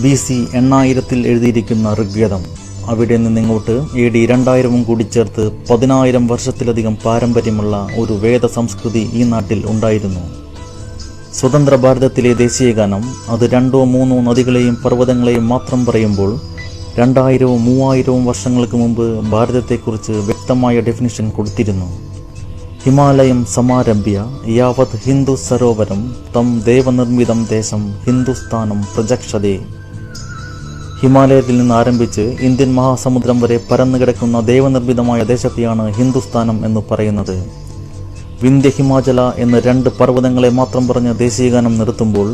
BC 8000 എഴുതിയിരിക്കുന്ന ഋഗ്വേദം. അവിടെ നിന്നിങ്ങോട്ട് AD 2000 കൂടി ചേർത്ത് 10,000 വർഷത്തിലധികം പാരമ്പര്യമുള്ള ഒരു വേദ സംസ്കൃതി ഈ നാട്ടിൽ ഉണ്ടായിരുന്നു. സ്വതന്ത്ര ഭാരതത്തിലെ ദേശീയഗാനം അത് 2-3 നദികളെയും പർവ്വതങ്ങളെയും മാത്രം പറയുമ്പോൾ 2000-3000 വർഷങ്ങൾക്ക് മുമ്പ് ഭാരതത്തെക്കുറിച്ച് വ്യക്തമായ ഡെഫിനിഷൻ കൊടുത്തിരുന്നു. ഹിമാലയം സമാരംഭ്യ യാവത് ഹിന്ദു സരോവരം തം ദേവനിർമ്മിതം ദേശം ഹിന്ദുസ്ഥാനം പ്രജക്ഷതേ. ഹിമാലയത്തിൽ നിന്ന് ആരംഭിച്ച് ഇന്ത്യൻ മഹാസമുദ്രം വരെ പരന്നുകിടക്കുന്ന ദേവനിർമ്മിതമായ ദേശത്തെയാണ് ഹിന്ദുസ്ഥാനം എന്ന് പറയുന്നത്. വിന്ധ്യ ഹിമാചല എന്ന 2 പർവ്വതങ്ങളെ മാത്രം പറഞ്ഞ ദേശീയഗാനം നിർത്തുമ്പോൾ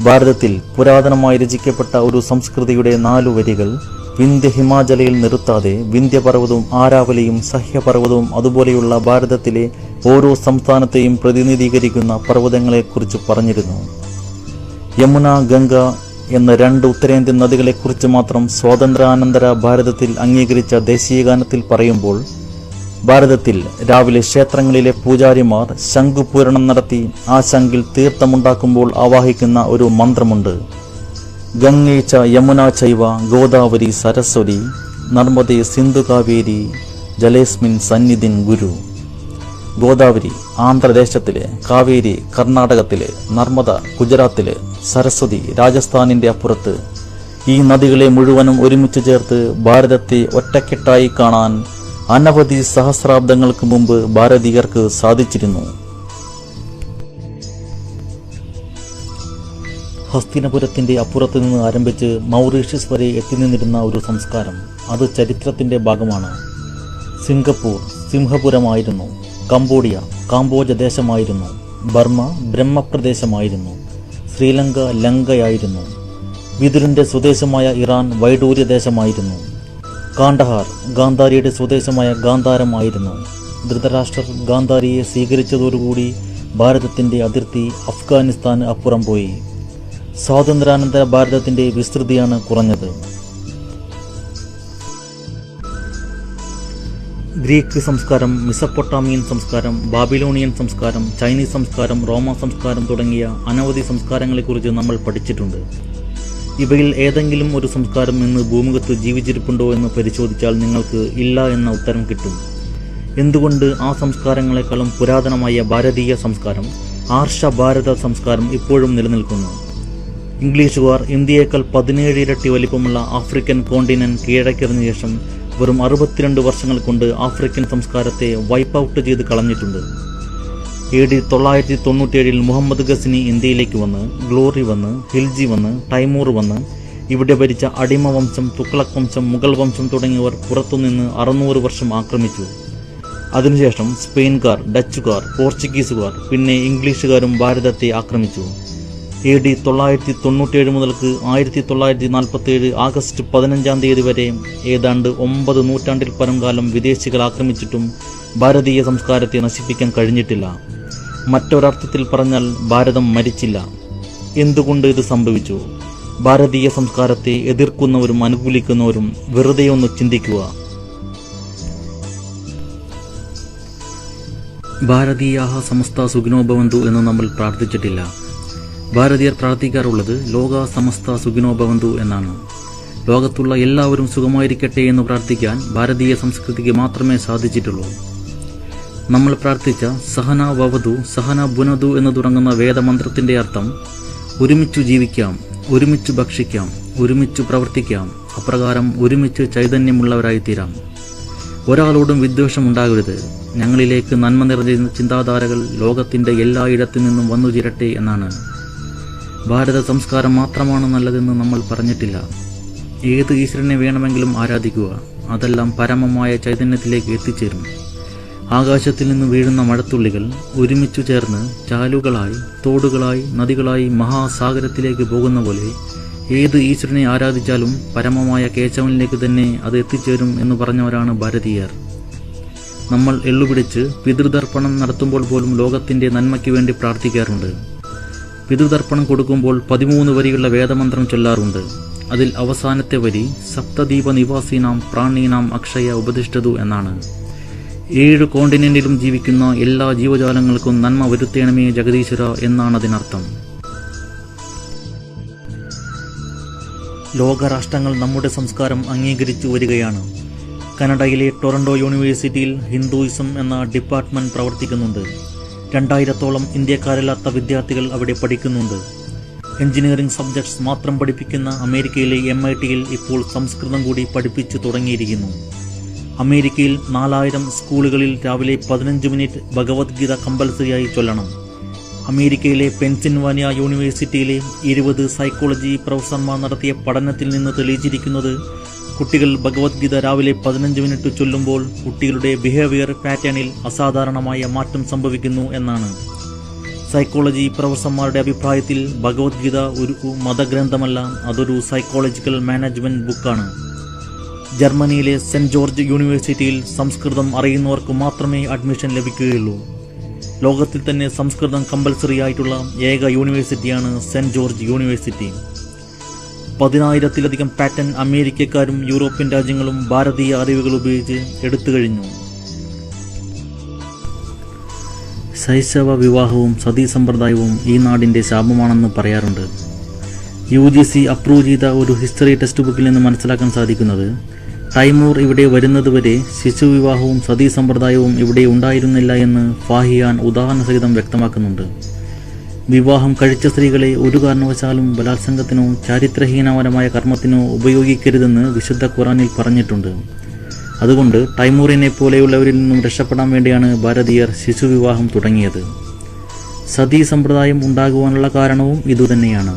ഭാരതത്തിൽ പുരാതനമായി രചിക്കപ്പെട്ട ഒരു സംസ്കൃതിയുടെ 4 വരികൾ വിന്ധ്യ ഹിമാചലയിൽ നിർത്താതെ വിന്ധ്യപർവ്വതവും ആരാവലിയും സഹ്യപർവ്വതവും അതുപോലെയുള്ള ഭാരതത്തിലെ ഓരോ സംസ്ഥാനത്തെയും പ്രതിനിധീകരിക്കുന്ന പർവ്വതങ്ങളെക്കുറിച്ച് പറഞ്ഞിരുന്നു. യമുന, ഗംഗ എന്ന 2 ഉത്തരേന്ത്യൻ നദികളെക്കുറിച്ച് മാത്രം സ്വാതന്ത്ര്യാനന്തര ഭാരതത്തിൽ അംഗീകരിച്ച ദേശീയഗാനത്തിൽ പറയുമ്പോൾ ഭാരതത്തിൽ രാവിലെ ക്ഷേത്രങ്ങളിലെ പൂജാരിമാർ ശംഖുപൂരണം നടത്തി ആ ശംഖിൽ തീർത്ഥമുണ്ടാക്കുമ്പോൾ ആവാഹിക്കുന്ന ഒരു മന്ത്രമുണ്ട്. ഗംഗേ ച യമുന ചൈവ ഗോദാവരി സരസ്വതി നർമ്മദേ സിന്ധു കാവേരി ജലേസ്മിൻ സന്നിധിൻ ഗുരു. ഗോദാവരി ആന്ധ്രാദേശത്തിലെ, കാവേരി കർണാടകത്തിലെ, നർമ്മദ ഗുജറാത്തിലെ, സരസ്വതി രാജസ്ഥാനിൻ്റെ അപ്പുറത്ത് ഈ നദികളെ മുഴുവനും ഒരുമിച്ച് ചേർത്ത് ഭാരതത്തെ ഒറ്റക്കെട്ടായി കാണാൻ അനവധി സഹസ്രാബ്ദങ്ങൾക്ക് മുമ്പ് ഭാരതീയർക്ക് സാധിച്ചിരുന്നു. ഹസ്തിനപുരത്തിൻ്റെ അപ്പുറത്ത് നിന്ന് ആരംഭിച്ച് മൗറീഷ്യസ് വരെ എത്തിനിന്നിരുന്ന ഒരു സംസ്കാരം അത് ചരിത്രത്തിൻ്റെ ഭാഗമാണ്. സിംഗപ്പൂർ സിംഹപുരമായിരുന്നു. കംബോഡിയ കാംബോജ ദേശമായിരുന്നു. ബർമ്മ ബ്രഹ്മപ്രദേശമായിരുന്നു. ശ്രീലങ്ക ലങ്കയായിരുന്നു. വിതുരൻ്റെ സ്വദേശമായ ഇറാൻ വൈഡൂര്യ ദേശമായിരുന്നു. കാണ്ഡഹാർ ഗാന്ധാരിയുടെ സ്വദേശമായ ഗാന്ധാരമായിരുന്നു. ധൃതരാഷ്ട്രർ ഗാന്ധാരിയെ സ്വീകരിച്ചതോടുകൂടി ഭാരതത്തിൻ്റെ അതിർത്തി അഫ്ഗാനിസ്ഥാന് അപ്പുറം പോയി. സ്വാതന്ത്ര്യാനന്തര ഭാരതത്തിൻ്റെ വിസ്തൃതിയാണ് കുറഞ്ഞത്. ഗ്രീക്ക് സംസ്കാരം, മെസപ്പൊട്ടാമിയൻ സംസ്കാരം, ബാബിലോണിയൻ സംസ്കാരം, ചൈനീസ് സംസ്കാരം, റോമ സംസ്കാരം തുടങ്ങിയ അനവധി സംസ്കാരങ്ങളെക്കുറിച്ച് നമ്മൾ പഠിച്ചിട്ടുണ്ട്. ഇവയിൽ ഏതെങ്കിലും ഒരു സംസ്കാരം ഇന്ന് ഭൂമുഖത്ത് ജീവിച്ചിരിപ്പുണ്ടോ എന്ന് പരിശോധിച്ചാൽ നിങ്ങൾക്ക് ഇല്ല എന്ന ഉത്തരം കിട്ടും. എന്തുകൊണ്ട് ആ സംസ്കാരങ്ങളെക്കാളും പുരാതനമായ ഭാരതീയ സംസ്കാരം, ആർഷ ഭാരത സംസ്കാരം ഇപ്പോഴും നിലനിൽക്കുന്നു? ഇംഗ്ലീഷുകാർ ഇന്ത്യയേക്കാൾ 17 ഇരട്ടി വലിപ്പമുള്ള ആഫ്രിക്കൻ കോണ്ടിനെന്റ് കീഴടക്കിയതിനു ശേഷം വെറും 62 വർഷങ്ങൾ കൊണ്ട് ആഫ്രിക്കൻ സംസ്കാരത്തെ വൈപ്പ് ഔട്ട് ചെയ്ത് കളഞ്ഞിട്ടുണ്ട്. AD 997 മുഹമ്മദ് ഗസ്നി ഇന്ത്യയിലേക്ക് വന്ന്, ഗ്ലോറി വന്ന്, ഖിൽജി വന്ന്, തൈമൂർ വന്ന് ഇവിടെ ഭരിച്ച അടിമ വംശം, തുഗ്ലക് വംശം, മുഗൾ വംശം തുടങ്ങിയവർ പുറത്തുനിന്ന് 600 വർഷം ആക്രമിച്ചു. അതിനുശേഷം സ്പെയിൻകാർ, ഡച്ചുകാർ, പോർച്ചുഗീസുകാർ, പിന്നെ ഇംഗ്ലീഷുകാരും ഭാരതത്തെ ആക്രമിച്ചു. AD 997 മുതൽക്ക് 1947 ആഗസ്റ്റ് 15 വരെ ഏതാണ്ട് 9 നൂറ്റാണ്ടിൽ പരം കാലം വിദേശികൾ ആക്രമിച്ചിട്ടും ഭാരതീയ സംസ്കാരത്തെ നശിപ്പിക്കാൻ കഴിഞ്ഞിട്ടില്ല. മറ്റൊരർത്ഥത്തിൽ പറഞ്ഞാൽ ഭാരതം മരിച്ചില്ല. എന്തുകൊണ്ട് ഇത് സംഭവിച്ചു? ഭാരതീയ സംസ്കാരത്തെ എതിർക്കുന്നവരും അനുകൂലിക്കുന്നവരും വെറുതെ ഒന്ന് ചിന്തിക്കുക. ഭാരതീയാഹ സമസ്ത സുഖിനോ ഭവന്തു എന്ന് നമ്മൾ പ്രാർത്ഥിച്ചിട്ടില്ല. ഭാരതീയർ പ്രാർത്ഥിക്കാറുള്ളത് ലോക സമസ്ത സുഖിനോ ഭവന്തു എന്നാണ്. ലോകത്തുള്ള എല്ലാവരും സുഖമായിരിക്കട്ടെ എന്ന് പ്രാർത്ഥിക്കാൻ ഭാരതീയ സംസ്കൃതിക്ക് മാത്രമേ സാധിച്ചിട്ടുള്ളൂ. നമ്മൾ പ്രാർത്ഥിച്ച സഹന വവതു സഹന ബുനതു എന്ന് തുടങ്ങുന്ന വേദമന്ത്രത്തിൻ്റെ അർത്ഥം ഒരുമിച്ചു ജീവിക്കാം, ഒരുമിച്ച് ഭക്ഷിക്കാം, ഒരുമിച്ച് പ്രവർത്തിക്കാം, അപ്രകാരം ഒരുമിച്ച് ചൈതന്യമുള്ളവരായിത്തീരാം. ഒരാളോടും വിദ്വേഷം ഉണ്ടാകരുത്. ഞങ്ങളിലേക്ക് നന്മ നിറഞ്ഞ ചിന്താധാരകൾ ലോകത്തിൻ്റെ എല്ലായിടത്തു നിന്നും വന്നു ചേരട്ടെ എന്നാണ്. ഭാരത സംസ്കാരം മാത്രമാണ് നല്ലതെന്ന് നമ്മൾ പറഞ്ഞിട്ടില്ല. ഏത് ഈശ്വരനെ വേണമെങ്കിലും ആരാധിക്കുക. അതെല്ലാം പരമമായ ചൈതന്യത്തിലേക്ക് എത്തിച്ചേരും. ആകാശത്തിൽ നിന്ന് വീഴുന്ന മഴത്തുള്ളികൾ ഒരുമിച്ചു ചേർന്ന് ചാലുകളായി, തോടുകളായി, നദികളായി മഹാസാഗരത്തിലേക്ക് പോകുന്ന പോലെ ഏത് ഈശ്വരനെ ആരാധിച്ചാലും പരമമായ കേശവനിലേക്ക് തന്നെ അത് എത്തിച്ചേരും എന്ന് പറഞ്ഞവരാണ് ഭാരതീയർ. നമ്മൾ എള്ളുപിടിച്ച് പിതൃതർപ്പണം നടത്തുമ്പോൾ പോലും ലോകത്തിൻ്റെ നന്മയ്ക്ക് വേണ്ടി പ്രാർത്ഥിക്കാറുണ്ട്. പിതൃതർപ്പണം കൊടുക്കുമ്പോൾ 13 വരിയുള്ള വേദമന്ത്രം ചൊല്ലാറുണ്ട്. അതിൽ അവസാനത്തെ വരി സപ്തദ്വീപ നിവാസീനാം പ്രാണീനാം അക്ഷയ ഉപദിഷ്ടതു എന്നാണ്. 7 കോണ്ടിനെന്റിലും ജീവിക്കുന്ന എല്ലാ ജീവജാലങ്ങൾക്കും നന്മ വരുത്തേണമേ ജഗദീശ്വര എന്നാണ് അതിനർത്ഥം. ലോകരാഷ്ട്രങ്ങൾ നമ്മുടെ സംസ്കാരം അംഗീകരിച്ചു വരികയാണ്. കനഡയിലെ ടൊറന്റോ യൂണിവേഴ്സിറ്റിയിൽ ഹിന്ദുയിസം എന്ന ഡിപ്പാർട്ട്മെന്റ് പ്രവർത്തിക്കുന്നുണ്ട്. 2000-ഓളം ഇന്ത്യക്കാരല്ലാത്ത വിദ്യാർത്ഥികൾ അവിടെ പഠിക്കുന്നുണ്ട്. എഞ്ചിനീയറിംഗ് സബ്ജക്ട്സ് മാത്രം പഠിപ്പിക്കുന്ന അമേരിക്കയിലെ MIT-യിൽ ഇപ്പോൾ സംസ്കൃതം കൂടി പഠിപ്പിച്ചു തുടങ്ങിയിരിക്കുന്നു. അമേരിക്കയിൽ 4000 സ്കൂളുകളിൽ രാവിലെ 15 മിനിറ്റ് ഭഗവത്ഗീത കമ്പൽസറിയായി ചൊല്ലണം. അമേരിക്കയിലെ പെൻസിൽവാനിയ യൂണിവേഴ്സിറ്റിയിലെ 20 സൈക്കോളജി പ്രൊഫസർമാർ നടത്തിയ പഠനത്തിൽ നിന്ന് തെളിയിച്ചിരിക്കുന്നത് കുട്ടികൾ ഭഗവത്ഗീത രാവിലെ 15 മിനിറ്റ് ചൊല്ലുമ്പോൾ കുട്ടികളുടെ ബിഹേവിയർ പാറ്റേണിൽ അസാധാരണമായ മാറ്റം സംഭവിക്കുന്നു എന്നാണ്. സൈക്കോളജി പ്രൊഫസർമാരുടെ അഭിപ്രായത്തിൽ ഭഗവത്ഗീത ഒരു മതഗ്രന്ഥമല്ല, അതൊരു സൈക്കോളജിക്കൽ മാനേജ്മെന്റ് ബുക്കാണ്. ജർമ്മനിയിലെ സെന്റ് ജോർജ് യൂണിവേഴ്സിറ്റിയിൽ സംസ്കൃതം അറിയുന്നവർക്ക് മാത്രമേ അഡ്മിഷൻ ലഭിക്കുകയുള്ളൂ. ലോകത്തിൽ തന്നെ സംസ്കൃതം കമ്പൽസറി ആയിട്ടുള്ള ഏക യൂണിവേഴ്സിറ്റിയാണ് സെന്റ് ജോർജ് യൂണിവേഴ്സിറ്റി. 10,000-ത്തിലധികം പാറ്റന്റ് അമേരിക്കക്കാരും യൂറോപ്യൻ രാജ്യങ്ങളും ഭാരതീയ അറിവുകൾ ഉപയോഗിച്ച് എടുത്തു കഴിഞ്ഞു. ശൈശവ വിവാഹവും സതീ സമ്പ്രദായവും ഈ നാടിന്റെ ശാപമാണെന്ന് പറയാറുണ്ട്. UGC അപ്രൂവ് ചെയ്ത ഒരു ഹിസ്റ്ററി ടെക്സ്റ്റ് ബുക്കിൽ നിന്ന് മനസ്സിലാക്കാൻ സാധിക്കുന്നത് തൈമൂർ ഇവിടെ വരുന്നതുവരെ ശിശുവിവാഹവും സതീ സമ്പ്രദായവും ഇവിടെ ഉണ്ടായിരുന്നില്ല എന്ന് ഫാഹിയാൻ ഉദാഹരണസഹിതം വ്യക്തമാക്കുന്നുണ്ട്. വിവാഹം കഴിച്ച സ്ത്രീകളെ ഒരു കാരണവശാലും ബലാത്സംഗത്തിനോ ചാരിത്രഹീനപരമായ കർമ്മത്തിനോ ഉപയോഗിക്കരുതെന്ന് വിശുദ്ധ ഖുറാനിൽ പറഞ്ഞിട്ടുണ്ട്. അതുകൊണ്ട് തൈമൂറിനെ പോലെയുള്ളവരിൽ നിന്നും രക്ഷപ്പെടാൻ വേണ്ടിയാണ് ഭാരതീയർ ശിശുവിവാഹം തുടങ്ങിയത്. സതീ സമ്പ്രദായം ഉണ്ടാകുവാനുള്ള കാരണവും ഇതുതന്നെയാണ്.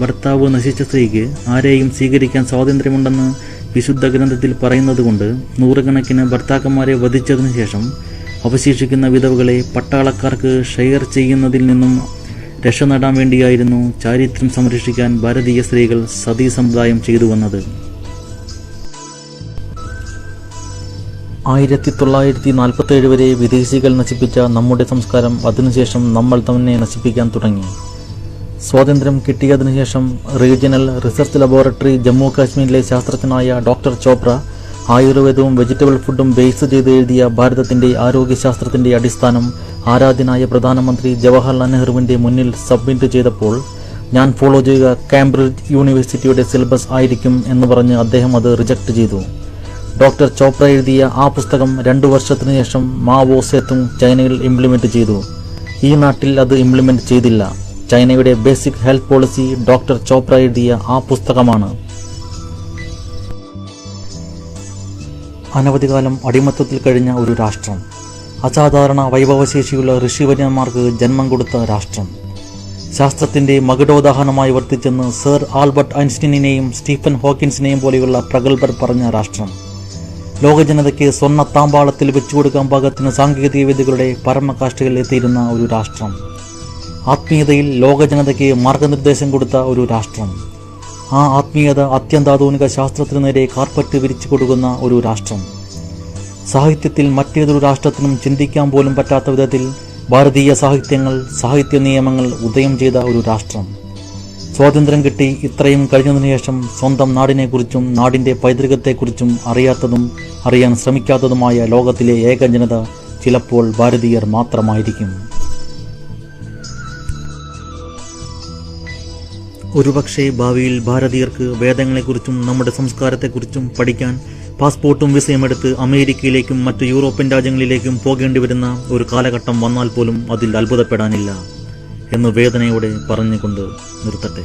ഭർത്താവ് നശിച്ച സ്ത്രീക്ക് ആരെയും സ്വീകരിക്കാൻ സ്വാതന്ത്ര്യമുണ്ടെന്ന് വിശുദ്ധ ഗ്രന്ഥത്തിൽ പറയുന്നതുകൊണ്ട് നൂറുകണക്കിന് ഭർത്താക്കന്മാരെ വധിച്ചതിനു ശേഷം അവശേഷിക്കുന്ന വിധവകളെ പട്ടാളക്കാർക്ക് ഷെയർ ചെയ്യുന്നതിൽ നിന്നും രക്ഷ നേടാൻ വേണ്ടിയായിരുന്നു ചാരിത്രം സംരക്ഷിക്കാൻ ഭാരതീയ സ്ത്രീകൾ സതീ സമ്പ്രദായം ചെയ്തു വന്നത്. 1947 വരെ വിദേശികൾ നശിപ്പിച്ച നമ്മുടെ സംസ്കാരം അതിനുശേഷം നമ്മൾ തന്നെ നശിപ്പിക്കാൻ തുടങ്ങി. സ്വാതന്ത്ര്യം കിട്ടിയതിനു ശേഷം റീജിയണൽ റിസർച്ച് ലബോറട്ടറി ജമ്മു കാശ്മീരിലെ ശാസ്ത്രജ്ഞനായ ഡോക്ടർ ചോപ്ര ആയുർവേദവും വെജിറ്റബിൾ ഫുഡും ബേസ് ചെയ്ത് എഴുതിയ ഭാരതത്തിന്റെ ആരോഗ്യശാസ്ത്രത്തിന്റെ അടിസ്ഥാനം ആരാധ്യനായ പ്രധാനമന്ത്രി ജവഹർലാൽ നെഹ്റുവിന്റെ മുന്നിൽ സബ്മിറ്റ് ചെയ്തപ്പോൾ ഞാൻ ഫോളോ ചെയ്യുക കാംബ്രിഡ്ജ് യൂണിവേഴ്സിറ്റിയുടെ സിലബസ് ആയിരിക്കും എന്ന് പറഞ്ഞ് അദ്ദേഹം അത് റിജക്ട് ചെയ്തു. ഡോക്ടർ ചോപ്ര എഴുതിയ ആ പുസ്തകം 2 വർഷത്തിനു ശേഷം മാവോ സേതുങ് ചൈനയിൽ ഇംപ്ലിമെന്റ് ചെയ്തു. ഈ നാട്ടിൽ അത് ഇംപ്ലിമെന്റ് ചെയ്തില്ല. ചൈനയുടെ basic health policy doctor Chopra എഴുതിയ ആ പുസ്തകമാണ്. അനവധി കാലം അടിമത്തത്തിൽ കഴിഞ്ഞ ഒരു രാഷ്ട്രം, അസാധാരണ വൈഭവശേഷിയുള്ള ഋഷിവര്യന്മാർക്ക് ജന്മം കൊടുത്ത രാഷ്ട്രം, ശാസ്ത്രത്തിന്റെ മകുടോദാഹരണമായി വർത്തിച്ചെന്ന് സർ ആൽബർട്ട് ഐൻസ്റ്റീനെയും സ്റ്റീഫൻ ഹോക്കിൻസിനെയും പോലെയുള്ള പ്രഗത്ഭർ പറഞ്ഞ രാഷ്ട്രം, ലോകജനതയ്ക്ക് സ്വർണ്ണ താമ്പാളത്തിൽ വെച്ചുകൊടുക്കാൻ പാകത്തിന് സാങ്കേതിക വിദ്യകളുടെ പരമകാഷ്ഠയിൽ എത്തിയിരുന്ന ഒരു രാഷ്ട്രം, ആത്മീയതയിൽ ലോകജനതയ്ക്ക് മാർഗനിർദ്ദേശം കൊടുത്ത ഒരു രാഷ്ട്രം, ആ ആത്മീയത അത്യന്താധുനിക ശാസ്ത്രത്തിനു നേരെ കാർപ്പറ്റ് വിരിച്ചു കൊടുക്കുന്ന ഒരു രാഷ്ട്രം, സാഹിത്യത്തിൽ മറ്റേതൊരു രാഷ്ട്രത്തിനും ചിന്തിക്കാൻ പോലും പറ്റാത്ത വിധത്തിൽ ഭാരതീയ സാഹിത്യങ്ങൾ, സാഹിത്യ നിയമങ്ങൾ ഉദയം ചെയ്ത ഒരു രാഷ്ട്രം. സ്വാതന്ത്ര്യം കിട്ടി ഇത്രയും കഴിഞ്ഞതിനു ശേഷം സ്വന്തം നാടിനെക്കുറിച്ചും നാടിന്റെ പൈതൃകത്തെക്കുറിച്ചും അറിയാത്തതും അറിയാൻ ശ്രമിക്കാത്തതുമായ ലോകത്തിലെ ഏക ജനത ചിലപ്പോൾ ഭാരതീയർ മാത്രമായിരിക്കും. ഒരുപക്ഷെ ഭാവിയിൽ ഭാരതീയർക്ക് വേദങ്ങളെക്കുറിച്ചും നമ്മുടെ സംസ്കാരത്തെക്കുറിച്ചും പഠിക്കാൻ പാസ്പോർട്ടും വിസയും എടുത്ത് അമേരിക്കയിലേക്കും മറ്റു യൂറോപ്യൻ രാജ്യങ്ങളിലേക്കും പോകേണ്ടി വരുന്ന ഒരു കാലഘട്ടം വന്നാൽ പോലും അതിൽ അത്ഭുതപ്പെടാനില്ല എന്ന് വേദനയോടെ പറഞ്ഞുകൊണ്ട് നിർത്തട്ടെ.